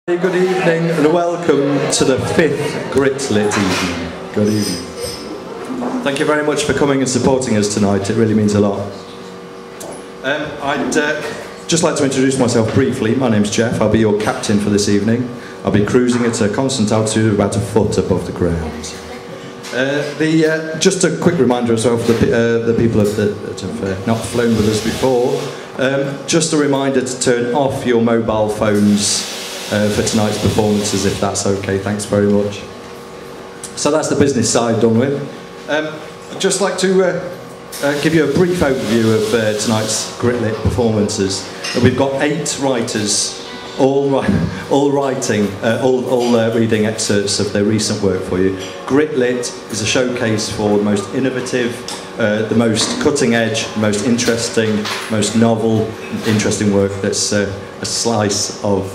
Good evening and welcome to the 5th GritLit evening. Good evening. Thank you very much for coming and supporting us tonight, it really means a lot. I'd just like to introduce myself briefly. My name's Jeff, I'll be your captain for this evening. I'll be cruising at a constant altitude of about a foot above the ground. Just a quick reminder as well for the people that have not flown with us before, just a reminder to turn off your mobile phones for tonight's performances, if that's okay. Thanks very much. So that's the business side done with. I'd just like to give you a brief overview of tonight's GritLit performances. We've got 8 writers, all reading excerpts of their recent work for you. GritLit is a showcase for the most innovative, the most cutting edge, most interesting, most novel, interesting work that's a slice of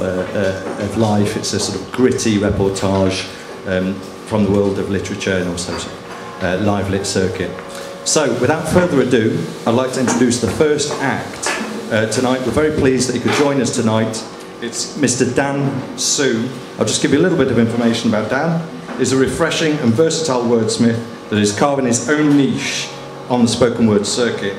life. It's a sort of gritty reportage from the world of literature and also live lit circuit. So, without further ado, I'd like to introduce the first act tonight. We're very pleased that you could join us tonight. It's Mr. Dan Su. I'll just give you a little bit of information about Dan. He's a refreshing and versatile wordsmith that is carving his own niche on the spoken word circuit.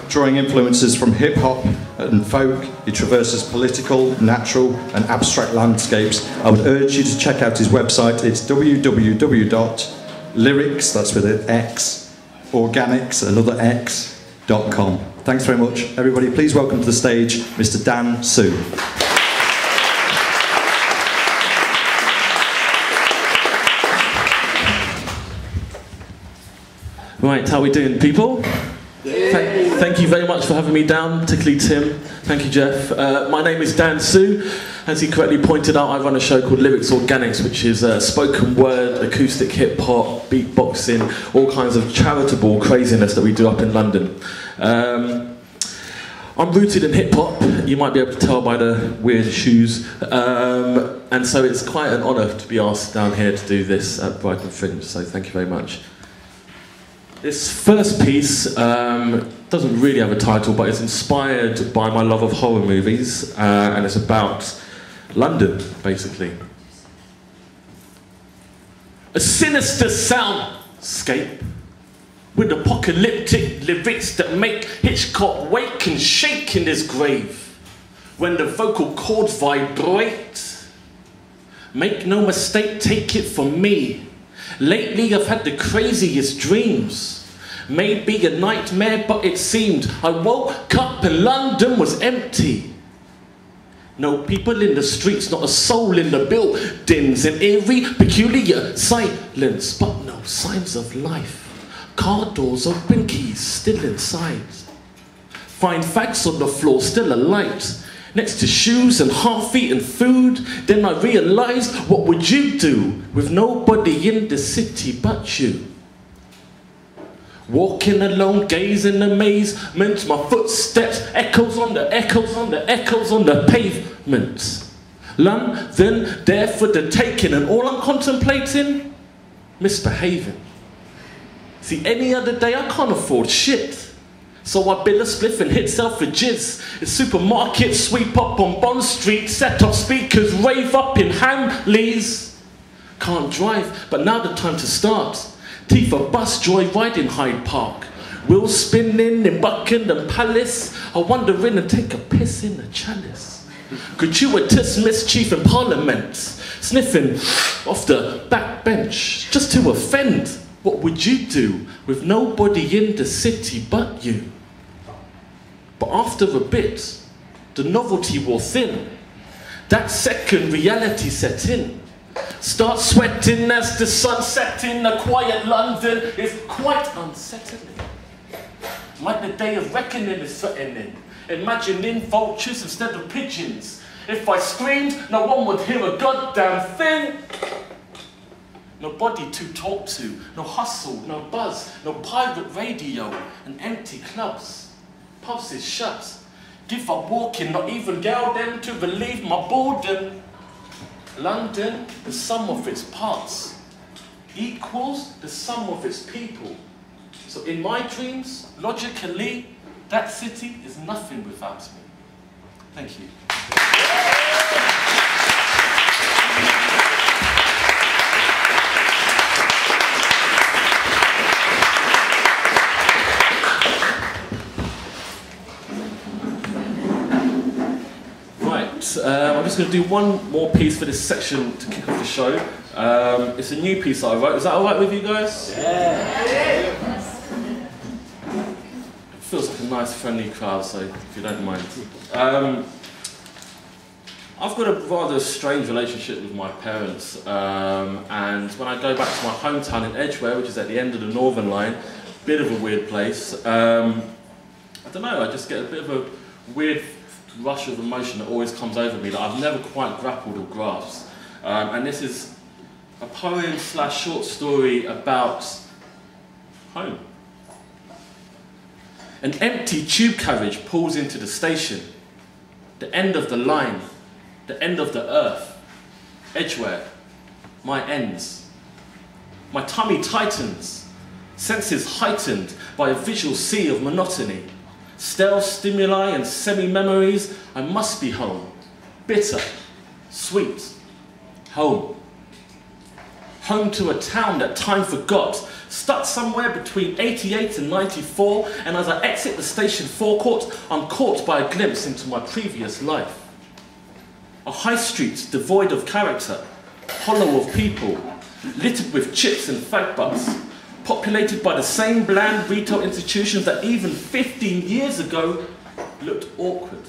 Drawing influences from hip-hop and folk, he traverses political, natural and abstract landscapes. I would urge you to check out his website. It's www.lyrics, that's with an X, organics, another X.com. Thanks very much. Everybody, please welcome to the stage Mr. Dan Su. Right, how are we doing, people? Thank you very much for having me down, particularly Tim. Thank you, Jeff. My name is Dan Su. As he correctly pointed out, I run a show called Lyrics Organics, which is spoken word, acoustic hip-hop, beatboxing, all kinds of charitable craziness that we do up in London. I'm rooted in hip-hop, you might be able to tell by the weird shoes, and so it's quite an honour to be asked down here to do this at Brighton Fringe, so thank you very much. This first piece doesn't really have a title, but it's inspired by my love of horror movies, and it's about London, basically. A sinister soundscape with apocalyptic lyrics that make Hitchcock wake and shake in his grave when the vocal cords vibrate. Make no mistake, take it from me. Lately I've had the craziest dreams. Maybe a nightmare, but it seemed I woke up and London was empty. No people in the streets, not a soul in the buildings. An eerie, peculiar silence, but no signs of life. Car doors open, keys still inside. Find fags on the floor, still alight. Next to shoes and half-eaten food. Then I realised, what would you do with nobody in the city but you? Walking alone, gazing amazement, my footsteps echoes on the echoes on the echoes on the pavement. London, there for the taking, and all I'm contemplating, misbehaving. See, any other day I can't afford shit. So I bill a spliff and hit Selfridges. The supermarket sweep up on Bond Street, set up speakers, rave up in Hamleys. Can't drive, but now the time to start. Teeth of bus joy ride in Hyde Park. Wheels spinning in Buckingham Palace. I wander in and take a piss in a chalice. Gratuitous mischief in Parliament. Sniffing off the back bench just to offend. What would you do with nobody in the city but you? But after a bit, the novelty wore thin. That second reality set in. Start sweating as the sun set in. A quiet London is quite unsettling. Like the day of reckoning is threatening. Imagining vultures instead of pigeons. If I screamed, no one would hear a goddamn thing. Nobody to talk to, no hustle, no buzz, no pirate radio, and empty clubs. Pubs is shut. Give up walking, not even girl them to relieve my boredom. London, the sum of its parts, equals the sum of its people. So in my dreams, logically, that city is nothing without me. Thank you. Right, I'm just going to do one more piece for this section to kick off the show. It's a new piece that I wrote. Is that alright with you guys? Yeah! It feels like a nice friendly crowd, so if you don't mind. I've got a rather strange relationship with my parents, and when I go back to my hometown in Edgware, which is at the end of the Northern Line, bit of a weird place, I don't know, I just get a bit of a weird rush of emotion that always comes over me that I've never quite grappled or grasped. And this is a poem / short story about home. An empty tube carriage pulls into the station, the end of the line, the end of the earth, Edgware, my ends. My tummy tightens, senses heightened by a visual sea of monotony. Stale stimuli and semi-memories, I must be home. Bitter, sweet, home. Home to a town that time forgot, stuck somewhere between 88 and 94, and as I exit the station forecourt, I'm caught by a glimpse into my previous life. A high street devoid of character, hollow of people, littered with chips and fag butts, populated by the same bland retail institutions that even 15 years ago looked awkward.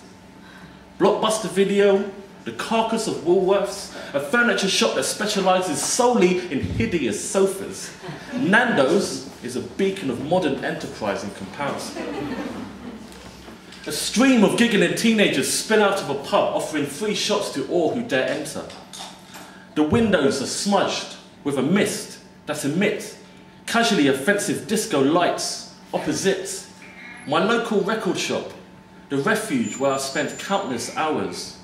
Blockbuster Video, the carcass of Woolworths, a furniture shop that specialises solely in hideous sofas. Nando's is a beacon of modern enterprise in comparison. A stream of giggling teenagers spill out of a pub offering free shots to all who dare enter. The windows are smudged with a mist that emits casually offensive disco lights opposite my local record shop, the refuge where I spent countless hours.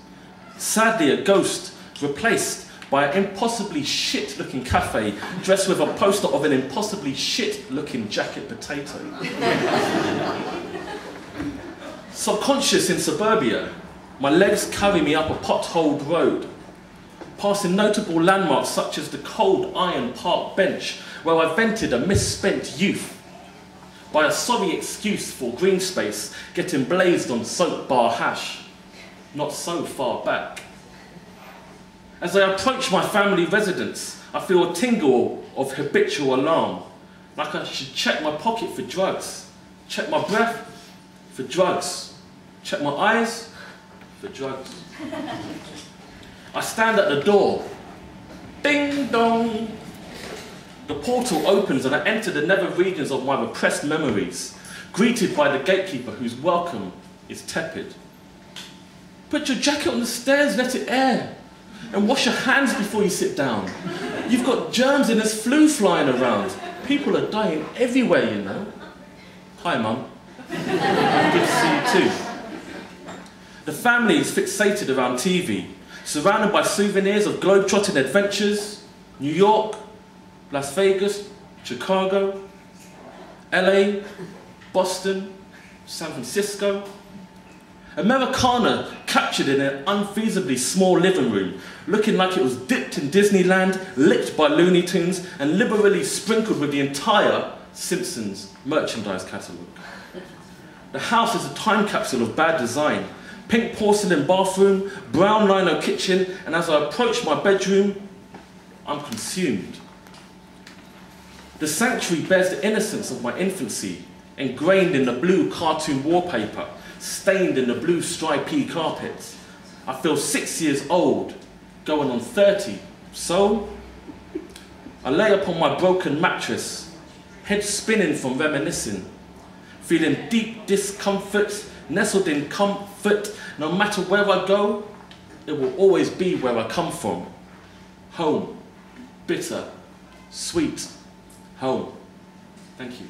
Sadly a ghost replaced by an impossibly shit-looking cafe dressed with a poster of an impossibly shit-looking jacket potato. Subconscious in suburbia, my legs carry me up a potholed road, passing notable landmarks such as the cold iron park bench where I vented a misspent youth, by a sorry excuse for green space getting blazed on soap bar hash, not so far back. As I approach my family residence, I feel a tingle of habitual alarm, like I should check my pocket for drugs, check my breath for drugs, check my eyes for drugs. I stand at the door. Ding dong! The portal opens and I enter the nether regions of my repressed memories, greeted by the gatekeeper whose welcome is tepid. Put your jacket on the stairs, let it air, and wash your hands before you sit down. You've got germs and there's flu flying around. People are dying everywhere, you know. Hi, Mum. Good to see you too. The family is fixated around TV, surrounded by souvenirs of globe-trotting adventures, New York, Las Vegas, Chicago, LA, Boston, San Francisco. Americana captured in an unfeasibly small living room, looking like it was dipped in Disneyland, licked by Looney Tunes, and liberally sprinkled with the entire Simpsons merchandise catalogue. The house is a time capsule of bad design. Pink porcelain bathroom, brown lino kitchen, and as I approach my bedroom, I'm consumed. The sanctuary bears the innocence of my infancy, ingrained in the blue cartoon wallpaper, stained in the blue stripy carpets. I feel 6 years old, going on 30, so I lay upon my broken mattress, head spinning from reminiscing, feeling deep discomfort, nestled in comfort. No matter where I go, it will always be where I come from. Home, bitter, sweet, home. Thank you.